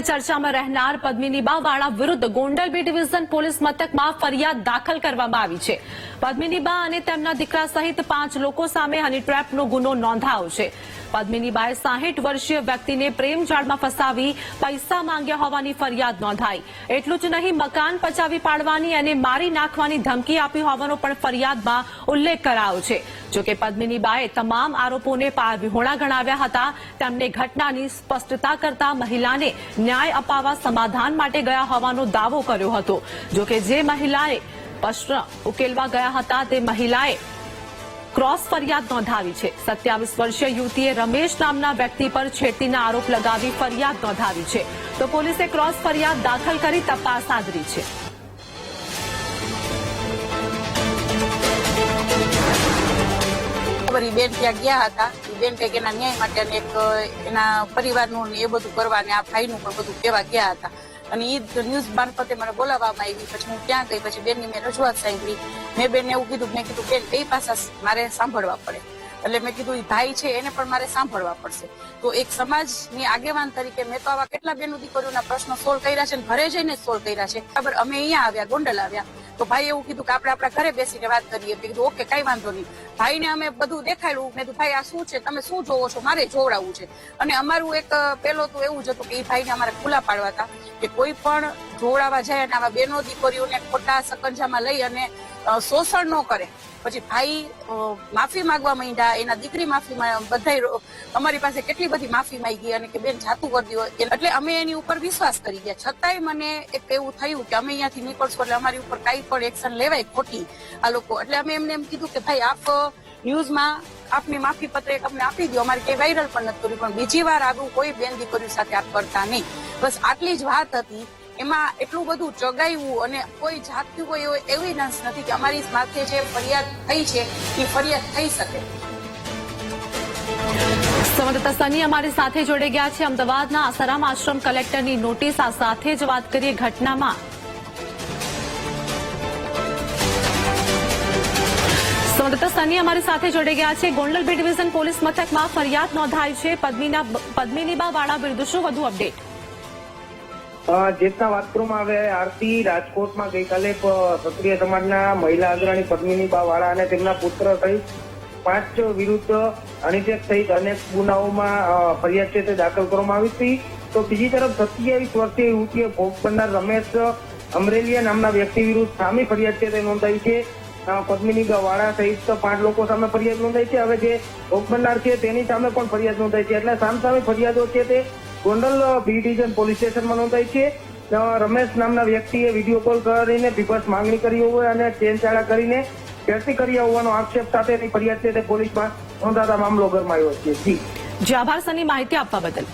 ચર્ચામાં રહેનાર પદ્મિનીબા વાળા વિરુદ્ધ ગોંડલ બી ડિવિઝન પોલીસ મથકમાં ફરિયાદ દાખલ કરવામાં આવી છે। પદ્મિનીબા અને તેમના દીકરા સહિત 5 લોકો સામે હની ટ્રેપનો ગુનો નોંધાયો છે। પદ્મિનીબાએ 60 વર્ષીય વ્યક્તિને પ્રેમ જાળમાં ફસાવી પૈસા માંગ્યા હોવાની ફરિયાદ નોંધાઈ। એટલું જ નહીં, મકાન પચાવી પાડવાની અને મારી નાખવાની ધમકી આપી હોવાનો પણ ફરિયાદમાં ઉલ્લેખ કરાયો છે। જોકે પદ્મિનીબાએ તમામ આરોપોને પાયાવિહોણા ગણાવ્યા હતા। તેમણે ઘટનાની સ્પષ્ટતા કરતા મહિલાને ન્યાય અપાવવા સમાધાન માટે ગયા હોવાનો દાવો કર્યો હતો। જોકે જે મહિલાએ પ્રશ્ન ઉકેલવા ગયા હતા તે મહિલાએ ક્રોસ ફરિયાદ નોંધાવી છે। 27 વર્ષીય યુવતીએ રમેશ નામના વ્યક્તિ પર છેડતીના આરોપ લગાવી ફરિયાદ નોંધાવી છે, તો પોલીસે ક્રોસ ફરિયાદ દાખલ કરી તપાસ આદરી છે। બેન ત્યાં ગયા હતા, બેન કંઈક એના ન્યાય માટે અને એક એના પરિવારનું એ બધું કરવા અને આ ભાઈનું પણ બધું કહેવા ગયા હતા અને એ ન્યૂઝ મારફતે મને બોલાવવામાં આવી। પછી હું ત્યાં ગઈ, પછી બેનની મેં રજૂઆત સાંભળી। મેં બેનને એવું કીધું, મેં કીધું બેન કઈ પાસા મારે સાંભળવા પડે, એટલે મેં કીધું એ ભાઈ છે એને પણ મારે સાંભળવા પડશે। તો એક સમાજની આગેવાન તરીકે મેં તો આવા કેટલા બેનો દીકરીઓના પ્રશ્નો સોલ્વ કર્યા છે, ઘરે જઈને સોલ્વ કર્યા છે। બરાબર, અમે અહીંયા આવ્યા, ગોંડલ આવ્યા, તો ભાઈ એવું કીધું કે આપણે આપણા ઘરે બેસીને વાત કરીએ। મેં કીધું ઓકે, કઈ વાંધો નહીં। ભાઈને અમે બધું દેખાડ્યું। મેં કીધું ભાઈ આ શું છે, તમે શું જોવો છો, મારે જોવડાવવું છે। અને અમારું એક પેલો તો એવું જ હતું કે એ ભાઈને અમારે ખુલ્લા પાડવા હતા કે કોઈ પણ જોવડાવવા જાય અને આવા બેનો દીકરીઓને ખોટા સકંજામાં લઈ અને શોષણ ન કરે। પછી ભાઈ માફી માંગવા માંડ્યા, એના દીકરી માફી, બધા અમારી પાસે કેટલી બધી માફી માંગી અને કે બેન જાતું કરી દો, એટલે અમે એની ઉપર વિશ્વાસ કરી ગયા। છતાંય મને એક એવું થયું કે અમે અહીંયાથી નીકળશું એટલે અમારી ઉપર કઈ પણ એક્શન લેવાય ખોટી આ લોકો, એટલે અમે એમને એમ કીધું કે ભાઈ આપ ન્યૂઝમાં આપની માફી પત્ર અમને આપી દો, અમારી કઈ વાયરલ પણ નથી કર્યું, પણ બીજી વાર આવું કોઈ બેન દીકરીઓ સાથે આપ કરતા નહીં। બસ આટલી જ વાત હતી। એમાં એટલું બધું ચગાવ્યું અને કોઈ જાતનું કોઈ એવિડન્સ નથી કે અમારી સાથે જે ફરિયાદ થઈ છે એ ફરિયાદ થઈ શકે। સંવાદદાતા સની અમારી સાથે જોડાઈ ગયા છે અમદાવાદના આસારામ આશ્રમ કલેક્ટરની નોટિસ। આ સાથે જ વાત કરીએ ઘટનામાં સંવાદદાતા સની અમારી સાથે જોડાઈ ગયા છે। ગોંડલ બી ડિવિઝન પોલીસ મથકમાં ફરિયાદ નોંધાઈ છે પદ્મિનીબા વાળા વિરુદ્ધ, શું વધુ અપડેટ? જેટના વાત કરવામાં આવે, આરતી રાજકોટમાં ગઈકાલે ક્ષત્રિય સમાજના મહિલા અગ્રણી પદ્મિનીબા વાળા અને તેમના પુત્ર સહિત 5 વિરુદ્ધ અનિચ્છક સહિત અનેક ગુનાઓમાં ફરિયાદ છે તે દાખલ કરવામાં આવી હતી। તો બીજી તરફ 27 વર્ષીય યુવતીએ ભોગ બનનાર રમેશ અમરેલિયા નામના વ્યક્તિ વિરુદ્ધ સામે ફરિયાદ છે તે નોંધાઈ છે। પદ્મિનીબા વાળા સહિત 5 લોકો સામે ફરિયાદ નોંધાઈ છે। હવે જે ભોગ બનનાર છે તેની સામે પણ ફરિયાદ નોંધાઈ છે, એટલે સામસામે ફરિયાદો છે તે ગોંડલ બી ડિવિઝન પોલીસ સ્ટેશનમાં નોંધાઈ છે। રમેશ નામના વ્યક્તિએ વિડીયો કોલ કરીને પીપલ્સ માંગણી કરી હોય અને ચેનચાળા કરીને વ્યક્તિ કર્યા હોવાનો આક્ષેપ સાથેની ફરિયાદ છે તે પોલીસમાં નોંધાતા મામલો ગરમાયો છે। જી આભાર સની, માહિતી આપવા બદલ।